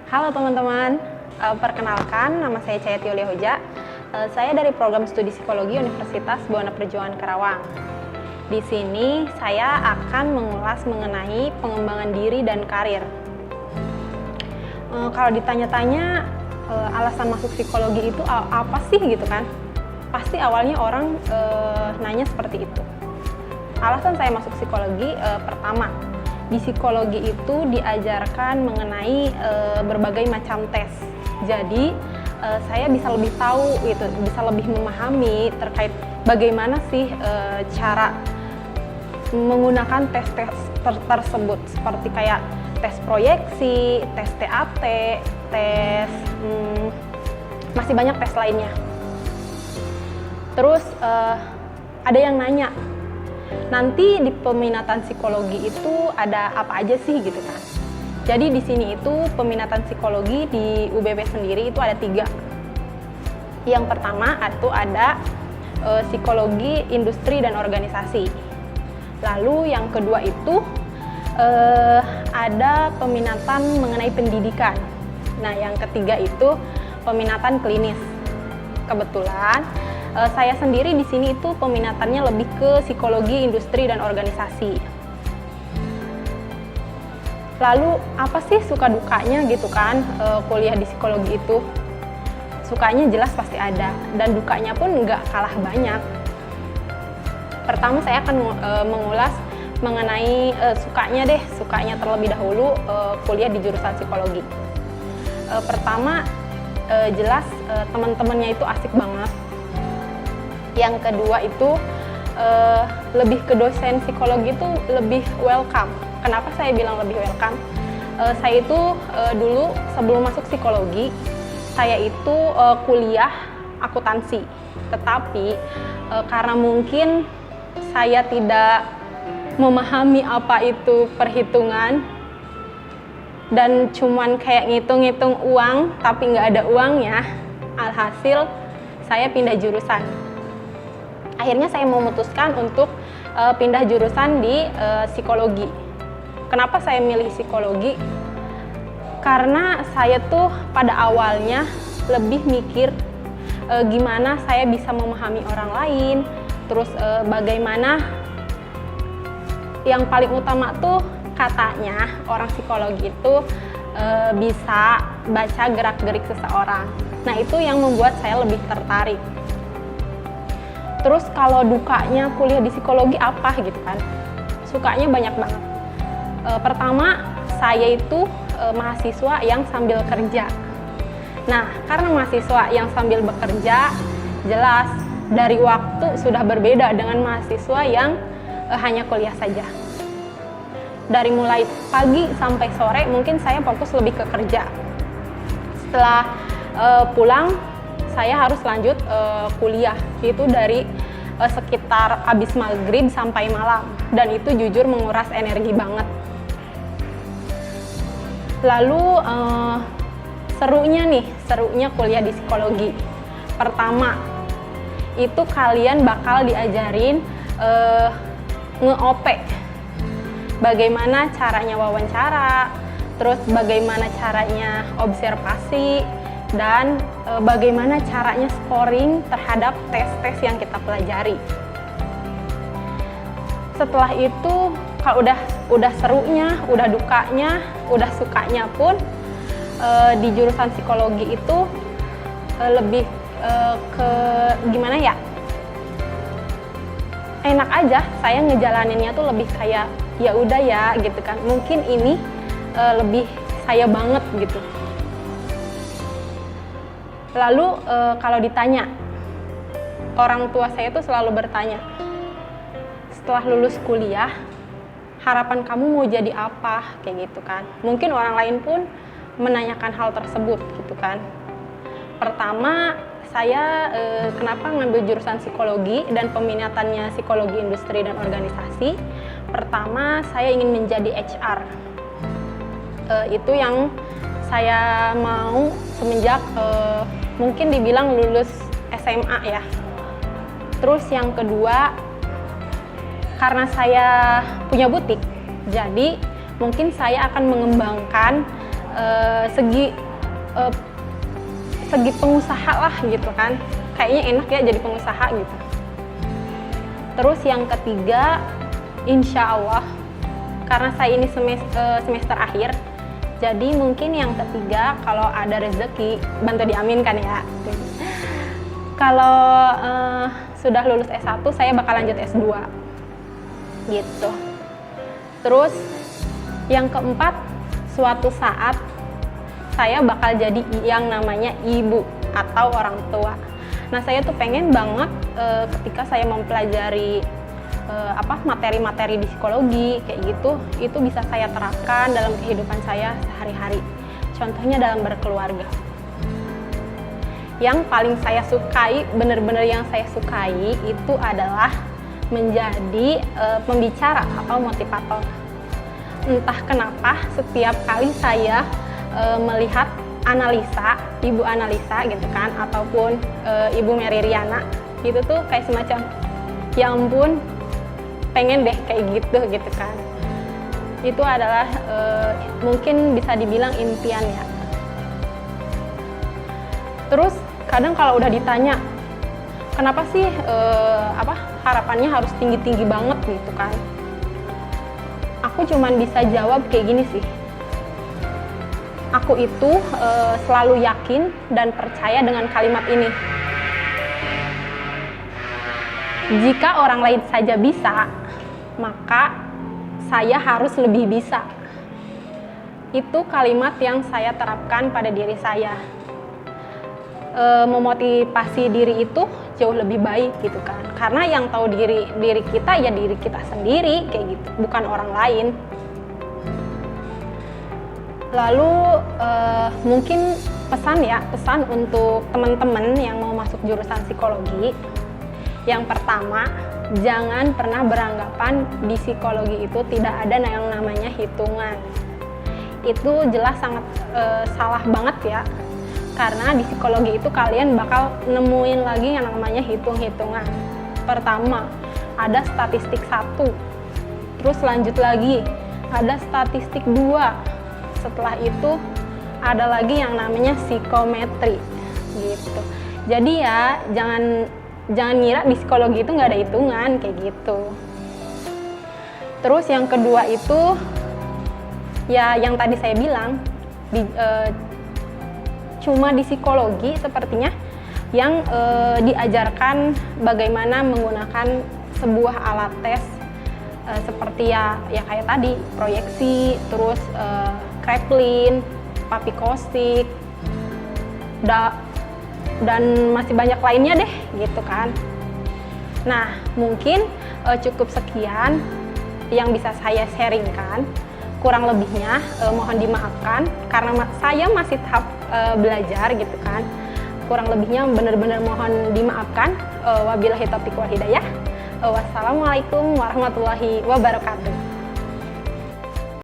Halo teman-teman, perkenalkan nama saya Cayati Hoja. Saya dari program studi psikologi Universitas Buana Perjuangan Karawang. Di sini saya akan mengulas mengenai pengembangan diri dan karir. Kalau ditanya-tanya alasan masuk psikologi itu apa sih gitu kan? Pasti awalnya orang nanya seperti itu. Alasan saya masuk psikologi pertama, di psikologi itu diajarkan mengenai berbagai macam tes. Jadi saya bisa lebih tahu gitu, bisa lebih memahami terkait bagaimana sih cara menggunakan tes-tes tersebut, seperti kayak tes proyeksi, tes TAT, tes masih banyak tes lainnya. Terus ada yang nanya, nanti di peminatan psikologi itu ada apa aja sih gitu kan? Jadi di sini itu peminatan psikologi di UBP sendiri itu ada 3. Yang pertama itu ada psikologi industri dan organisasi. Lalu yang kedua itu ada peminatan mengenai pendidikan. Nah yang ketiga itu peminatan klinis. Kebetulan saya sendiri di sini itu peminatannya lebih ke psikologi industri dan organisasi. Lalu apa sih suka dukanya gitu kan kuliah di psikologi itu? Sukanya jelas pasti ada, dan dukanya pun nggak kalah banyak. Pertama saya akan mengulas mengenai sukanya terlebih dahulu kuliah di jurusan psikologi. Pertama jelas teman-temannya itu asik banget. Yang kedua itu lebih ke dosen psikologi itu lebih welcome. Kenapa saya bilang lebih welcome? Saya itu dulu sebelum masuk psikologi, saya itu kuliah akuntansi. Tetapi karena mungkin saya tidak memahami apa itu perhitungan dan cuman kayak ngitung-ngitung uang tapi nggak ada uangnya, alhasil saya pindah jurusan. Akhirnya saya memutuskan untuk pindah jurusan di psikologi. Kenapa saya milih psikologi? Karena saya tuh pada awalnya lebih mikir gimana saya bisa memahami orang lain, terus bagaimana yang paling utama tuh katanya orang psikologi itu bisa baca gerak-gerik seseorang. Nah itu yang membuat saya lebih tertarik. Terus kalau dukanya kuliah di psikologi apa gitu kan? Sukanya banyak banget. Pertama, saya itu mahasiswa yang sambil kerja. Nah, karena mahasiswa yang sambil bekerja, jelas dari waktu sudah berbeda dengan mahasiswa yang hanya kuliah saja. Dari mulai pagi sampai sore mungkin saya fokus lebih ke kerja. Setelah pulang, saya harus lanjut kuliah, itu dari sekitar habis maghrib sampai malam, dan itu jujur menguras energi banget. Lalu serunya kuliah di psikologi. Pertama, itu kalian bakal diajarin nge-OP. Bagaimana caranya wawancara, terus bagaimana caranya observasi, dan bagaimana caranya scoring terhadap tes-tes yang kita pelajari. Setelah itu, kalau udah serunya, udah dukanya, udah sukanya pun di jurusan psikologi itu lebih ke gimana ya? Enak aja, saya ngejalaninnya tuh lebih kayak ya udah ya gitu kan. Mungkin ini lebih saya banget gitu. Lalu kalau ditanya, orang tua saya tuh selalu bertanya, setelah lulus kuliah, harapan kamu mau jadi apa? Kayak gitu kan. Mungkin orang lain pun menanyakan hal tersebut gitu kan. Pertama, saya kenapa ngambil jurusan psikologi dan peminatannya psikologi industri dan organisasi? Pertama, saya ingin menjadi HR. Itu yang saya mau semenjak mungkin dibilang lulus SMA ya. Terus yang kedua, karena saya punya butik, jadi mungkin saya akan mengembangkan segi segi pengusaha lah gitu kan, kayaknya enak ya jadi pengusaha gitu. Terus yang ketiga, insya Allah karena saya ini semester akhir, jadi mungkin yang ketiga kalau ada rezeki bantu diaminkan ya. Kalau sudah lulus S1 saya bakal lanjut S2 gitu. Terus yang keempat, suatu saat saya bakal jadi yang namanya ibu atau orang tua. Nah, saya tuh pengen banget ketika saya mempelajari materi-materi di psikologi kayak gitu, itu bisa saya terapkan dalam kehidupan saya sehari-hari. Contohnya dalam berkeluarga. Yang paling saya sukai, benar-benar yang saya sukai itu adalah menjadi pembicara atau motivator. Entah kenapa setiap kali saya melihat ibu analisa gitu kan, ataupun ibu Mary Riana gitu tuh kayak semacam ya ampun pengen deh kayak gitu kan. Itu adalah mungkin bisa dibilang impian ya. Terus kadang kalau udah ditanya kenapa sih harapannya harus tinggi-tinggi banget gitu kan, aku cuman bisa jawab kayak gini sih. Aku itu selalu yakin dan percaya dengan kalimat ini. Jika orang lain saja bisa, maka saya harus lebih bisa. Itu kalimat yang saya terapkan pada diri saya. Memotivasi diri itu jauh lebih baik gitu kan. Karena yang tahu diri kita ya diri kita sendiri kayak gitu, bukan orang lain. Lalu mungkin pesan untuk teman-teman yang mau masuk jurusan psikologi. Yang pertama, jangan pernah beranggapan di psikologi itu tidak ada yang namanya hitungan. Itu jelas sangat salah banget ya. Karena di psikologi itu kalian bakal nemuin lagi yang namanya hitung-hitungan. Pertama, ada statistik 1. Terus lanjut lagi, ada statistik 2. Setelah itu ada lagi yang namanya psikometri gitu. Jadi ya jangan ngira di psikologi itu nggak ada hitungan kayak gitu. Terus yang kedua itu ya yang tadi saya bilang cuma di psikologi sepertinya yang diajarkan bagaimana menggunakan sebuah alat tes seperti ya kayak tadi proyeksi, terus Kraepelin, Papikosik, dan masih banyak lainnya deh gitu kan. Nah mungkin cukup sekian yang bisa saya sharingkan. Kurang lebihnya mohon dimaafkan karena saya masih tahap belajar gitu kan. Kurang lebihnya benar-benar mohon dimaafkan. Wabillahi taufiq wal hidayah. Wassalamualaikum warahmatullahi wabarakatuh.